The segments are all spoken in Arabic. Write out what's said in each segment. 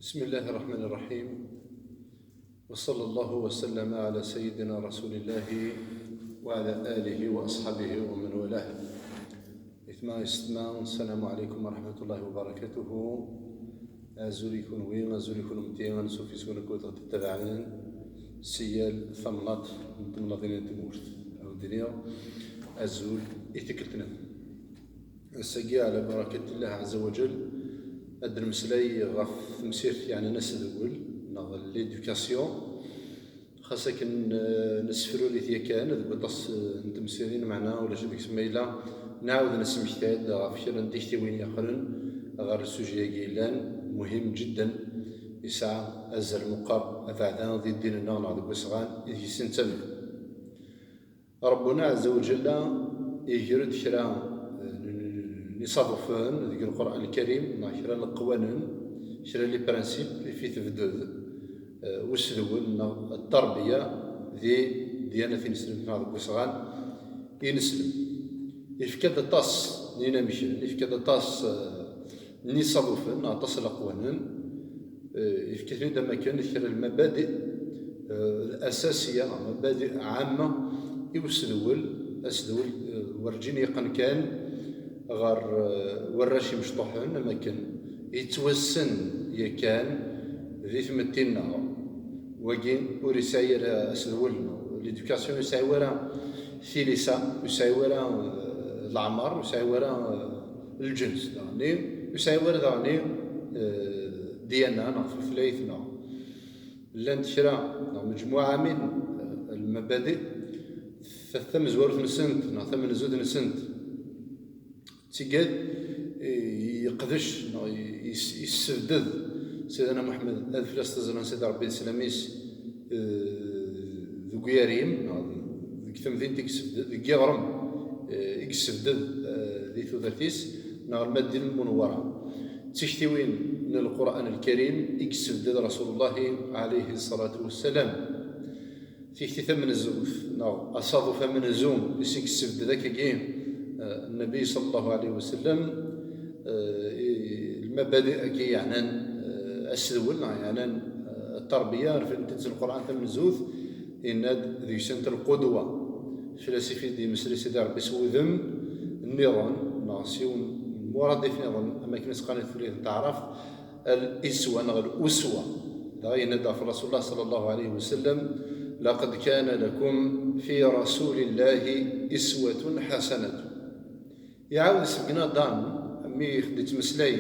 بسم الله الرحمن الرحيم، وصلى الله وسلم على سيدنا رسول الله وعلى آله وأصحابه ومن والاه. السلام عليكم ورحمة الله وبركاته. أزوليكم وين أزوليكم متين سوفي سونا كوت تتبعين سيال ثمنات منظمين تمورت أو الدنيا أزول إتكلتنا السجي على بركة الله عز وجل. هاد المسلاي غاف مسير يعني ناس الأول نغ ليدوكاسيون خاصة كن نسفرو لي ثيا كان ذوك الطاس نتمسيرين معنا ولا شبيك سميلا نعاود نسمحتاد غاف شرا نديكتي وين يقرن غير السوجي قيلان مهم جدا يسعى أزر مقر أفعدان ذي الدين النغنى ذوك وسغان إذ يسنتم ربنا عز وجل يجرد شرا نصادفون ذيك القرآن الكريم شرا القوانين شرا لي برانسيب في تفدد وسلول التربية ذي ديانة نسلم هذا بوسغان ينسلم يفكاد الطاس نينا مشي يفكاد الطاس نصادفون طاس القوانين يفكاد عندما كان شرا المبادئ الأساسية مبادئ عامة يوسلول أسلول ورجيني قن كان غير وراشي مشطوحين ما كان يتوسن يكان ذي ثمتين وكين ورساير اسلول ليدوكاسيون يساي ورا ثيليسا يساي ورا العمر يساي ورا الجنس داني يساي ورا داني دياننا في فلايثنا لان شرا مجموعه من المبادئ ثم زوار نسنت ثم زود نسنت تيقاد يقدش يسدد سيدنا محمد الفلاس تزران سيد ربي السلاميس ذو قياريم ذيك ثمثين تيكسدد ذيك يغرم يكسدد ذي ثوثاتيس نار المادة المنورة تشتوين من القرآن الكريم يكسدد رسول الله عليه الصلاة والسلام تيكتي ثمن الزوف نار أصادف من الزوم يكسدد ذاك جيم النبي صلى الله عليه وسلم المبادئ كي يعني السلول يعني التربية في تنزل القرآن ثم الزوث إن ذي سنة القدوة فلسفي دي مسري سيدي ربي سوذم النظام ناسيون مرادف نظام أماكن سقانة فريد تعرف الإسوة الأسوة دعينا في رسول الله صلى الله عليه وسلم لقد كان لكم في رسول الله إسوة حسنة يعاود سبقنا دان مي خديت مسلاي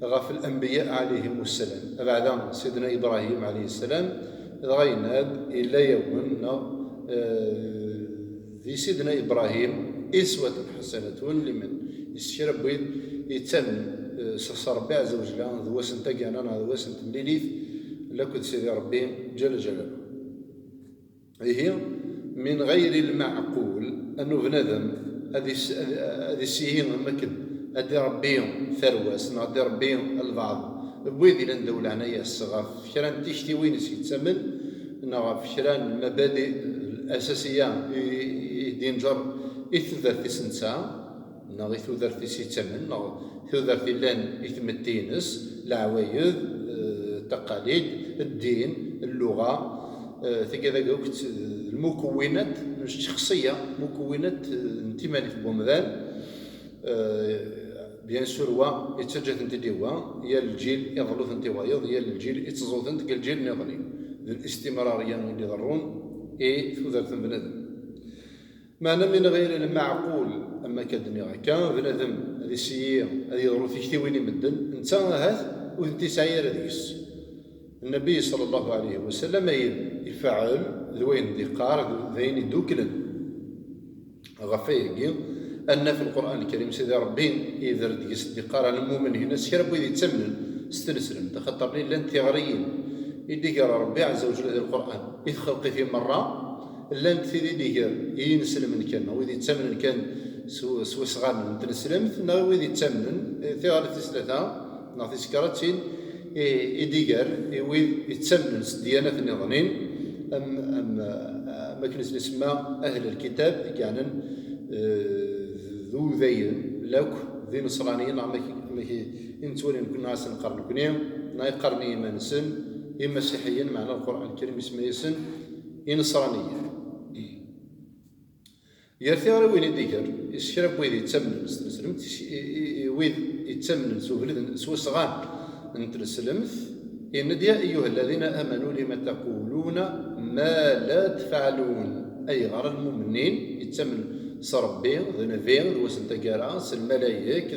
غاف الانبياء عليهم السلام بعد سيدنا ابراهيم عليه السلام غيناد الى يومنا في سيدنا ابراهيم اسوه حسنه لمن يسير بيد يتم ربي عز وجل ذو سنتك انا ذو سنت مليليف لكن سيدي ربي جل جلاله هي من غير المعقول انه بنادم هذه السيين ممكن هذه ربيهم ثرواس هذه ربيهم البعض بويدي لندول عنايا الصغار في شران تشتي وين يتسمن في شران المبادئ الاساسيه دينجر يثذر في سنسا يثذر في سيتسمن يثذر في لان يتمتينس العوايد التقاليد الدين اللغه كذا وقت المكونات الشخصيه مكونات انتماء في بومدان بيان سور هو يتسجل انتديوا يا الجيل يغلط انتوايض يا الجيل يتزوط انت الجيل نظني الاستمراريه اللي يضرون ثوذر بنادم معنى من غير المعقول اما كدني كان بنادم هذه السيئه هذه يضرو في كتيوين مدن انت هذا وانت ساير هذيس النبي صلى الله عليه وسلم يفعل ذوين دقار ذين دوكلن غفيقي أن في القرآن الكريم سيدي ربي إذا ديس دقار المؤمن هنا سيربو يدي تسمن استنسلم تخطرني لن ثغريين يدي قال ربي عز وجل هذا القرآن يتخلقي في مرة لن تثيدي ديقر ينسلم من كان ويدي تسمن كان سو صغار من تنسلم ويدي تسمن ثغرة ثلاثة نعطي سكرتين يديقر يتسمن ديانة النظامين ما كنت نسمى أهل الكتاب كان ذو ذين لوك ذي نصرانيين انتولي نكون ناس نقرن كنيم نايقرني إيمان سن مسيحيا معنى القرآن الكريم اسمه يسن نصرانيا يرثي غير وين يديكر يسكر ويد يتسمن سلمت ويد يتسمن سو صغان نتسلمت إن يا أيها الذين آمنوا لما تقولون ما لا تفعلون أي غير المؤمنين يتسمن صربي ذنبي وسنتا كاراس الملايك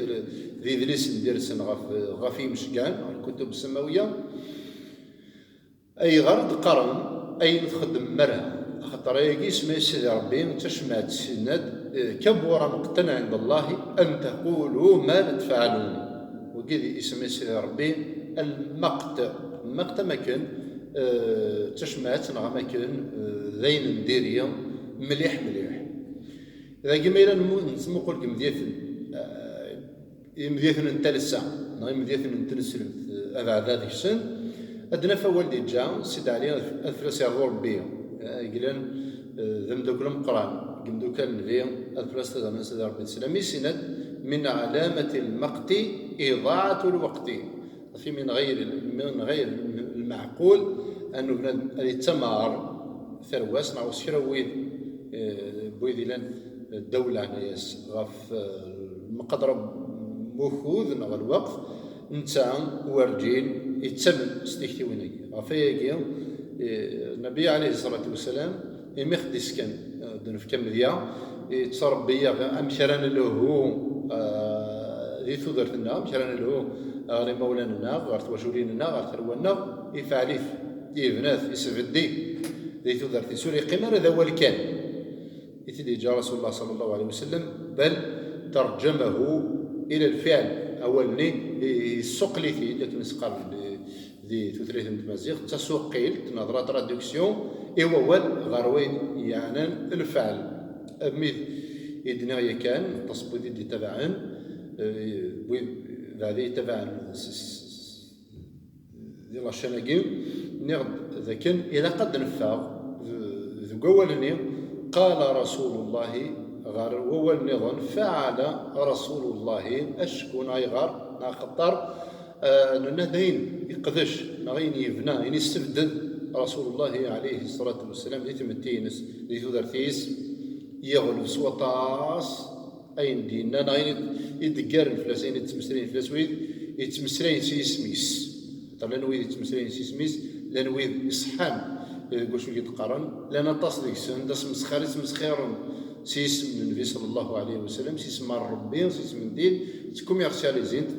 ذي ذليس نديرسن غافي مشكان الكتب السماوية أي غرض قرن أي نخدم مرة خاطر يجي اسمه سيدي ربي تشمعت سند كبر مقتا عند الله أن تقولوا ما لا تفعلون وكذا اسمه سيدي ربي المقت ما كان تشمعت ما كان ذين نديريا مليح إذا كما إلى نسمو قولك مديثن نتلسع مديثن نتلسل أبعد هذه السن أدنى فوالدي جا سيد علي أثلاث يرضو ربي قلن ذم دوكل مقران قم دوكال نبي أثلاث تدام سيد ربي السلامي سند من علامة المقت إضاعة الوقت في من غير المعقول أنه بنادم يتمار ثرواس مع وسكرويد بويدي لن الدولة عناياس غف المقدرة مخوذ نغ الوقت نتاع ورجين يتسمن ستيكتي ويني غفايا النبي عليه الصلاة والسلام يمخدس كان في كم ذيا يتصربي أمشران له ذي ثودرتنا أمشران له غير مولانا غير تواشوليننا غير ثرونا يفعليف يبناث يسفدي ذي ثودرتي سوري قمر ذا هو الكان يتدي جاء رسول الله صلى الله عليه وسلم بل ترجمه إلى الفعل أولني السوق اللي فيه لكن نسقر ذي تثريث مزيغ تسوقيل نظرة ترادكسيون إيوال غروين يعني الفعل أميد إدنايا كان تصبو دي تبعا ذي تبعا ذي لاشاناكين نغد ذاكن إلى قد نفاق ذو قولني قال رسول الله غار هو النظام فعل رسول الله أشكون أي غار خطر نهدين يقدش نغين يبنى يستبدل رسول الله عليه الصلاة والسلام لتمتينس لتدرتيس يغلب سوطاس أين دينا نغين يدقار الفلاسين يتمسرين فلاسويد يتمسرين سيسميس طبعا لأنويد يتمسرين سيسميس لأنويد إصحان قوشو يتقارن لأن تصدق سن داس مسخير سيسم النبي صلى الله عليه وسلم سيسم ربي سيسم الدين تكوميرسياليزين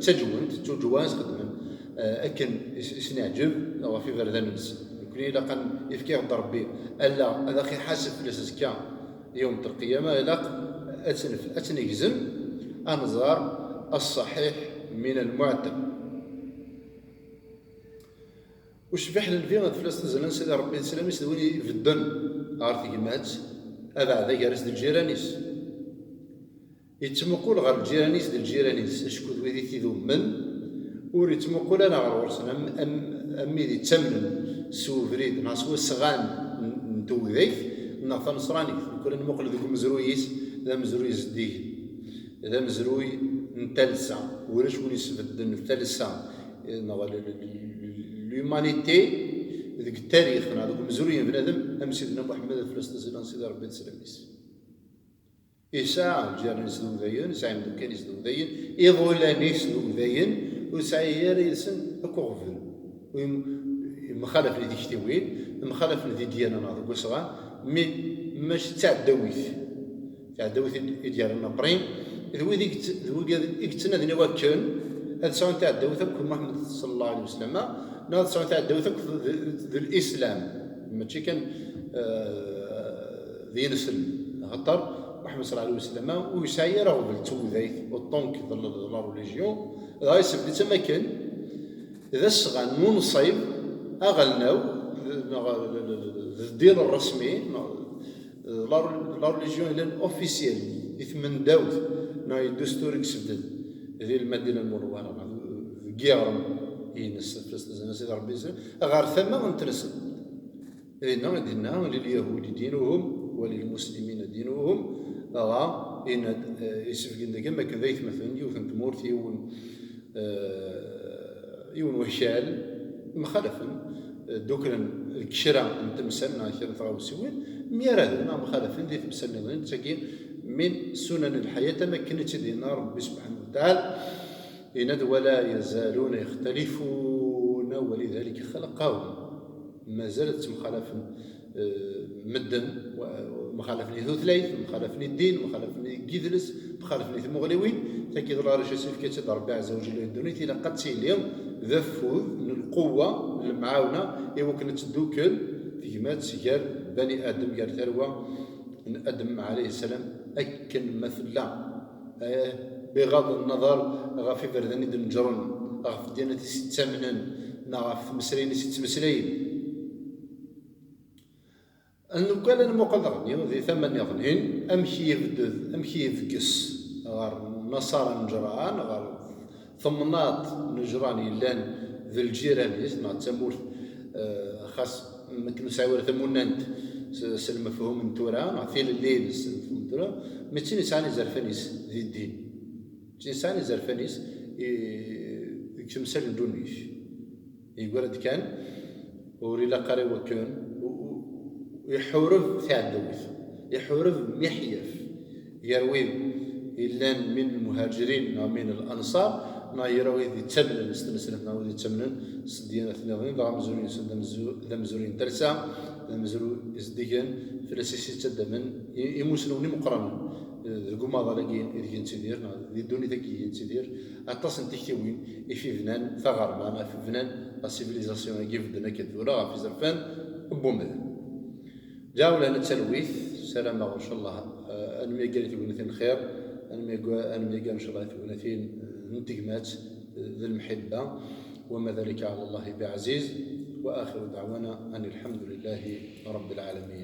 تجواز قدما أكن سنعجب أو في فردانس يكون إلا قن يفكي غد ربي ألا هذا خي حاسب في الأساسكا يوم القيامة إلا أتنجزم أنظار الصحيح من المعتم وشبح للفيغ فلسطين زلان سيدي ربي السلام يسدوني في الدن عارف كيمات هذا جالس ديال الجيرانيس يتمقول غير الجيرانيس ديال الجيرانيس اشكو ذوي تيذو من وريتمقول انا غير ورسنا امي دي تمن سو فريد ناس وسغان ندو ذيك ناث نصراني كل نمقل ذوك مزرويس ذا مزروي زديه ذا مزروي نتلسع ولاش ولي يسفدن نتلسع لومانيتي ذيك التاريخ هذوك مزروين بنادم أم سيدنا محمد فلسطين سيدنا ربي تسلميس إساء جارني سدو ذاين إساء مدكاني سدو ذاين إضولاني سدو ذاين وساء ياريسن أكوغفل مخالف لذي كتوين مخالف لذي ديانا ناضو قصغا مي ماش تعدويث ديالنا برين ذوي ذيك تنادي نواكن هذا سواء تعدويث بكل محمد صلى الله عليه وسلم ناض سواء تعدوثك ذي الإسلام ماشي كان ذي نسل غطر محمد صلى الله عليه وسلم ويساير رغب التوذيث والطنك لا روليجيون هذا يسبب تمكن إذا الصغان منصيب أغلناو الدين الرسمي لا روليجيون لان اوفيسيال يثمن داوت نا الدستور يسدد ذي المدينة المنورة كيغرم ينس سيدي ربي غير ثم نترسل إنا ديننا لليهود دينهم وللمسلمين دينهم إن يسفك كما كان ذيث مثلا يوثن تمورت يون وشال مخالفا دوكرا الكشرة نتمسن كير ثراوسيوين ميراد مخالفا ذي تمسن نظن تاكي من سنن الحياة ما كانت دينا ربي سبحانه وتعالى إن ولا يزالون يختلفون ولذلك خلقهم ما زالت مخالفا مدن مخالفني ثوثليث مخالفني الدين مخالفني كيدلس مخالفني المغلوين تاكيد الله راه سيف كيتشد ربي عز وجل الدنيا الى قد اليوم ذا فوذ من القوه المعاونه ايوا كانت دوكل فيما سيار بني ادم قال ثروه من ادم عليه السلام اكن مثلا بغض النظر غافي برداني دنجرن غاف دينا تستمنن نغاف مسرين ستمسلين أنو كان المقدر ذي ثمن يظنين أمشي يفدذ أمشي يفقس غار نصارى نجران غار ثمنات نجران لان ذي الجيران يسمع تمورث خاص ممكن نساور ثمونانت سلمفهم نتورا نعطيل الليل سلمفهم نتورا متين يسعني زرفانيس ذي الدين متين يسعني زرفانيس يكمسل ندونيش يقول كان وري لا قاري وكان يحورف تاع الدوث يحورف محيف يروي إلا من المهاجرين ومن الأنصار ما يروي ذي تمنن استنسلت ناو ذي تمنن سدينا ثنين ضع مزورين ذا مزورين درسا ذا مزورو إزديجان فلاسيسي تدا من يموسنوني مقرن القوما ضلاقين إذا تدير ذي الدوني ذكي تدير أتصل تكتوين في فنان ثغرمان في فنان لا سيفيليزاسيون كيف بدنا كذولا في زرفان بومدن جاولا نتسلويث سلام ان شاء الله انا ما قالت يقولون خير انا ما قال ان شاء الله يقولون نتقمات ذي المحبه وما ذلك على الله بعزيز واخر دعوانا ان الحمد لله رب العالمين.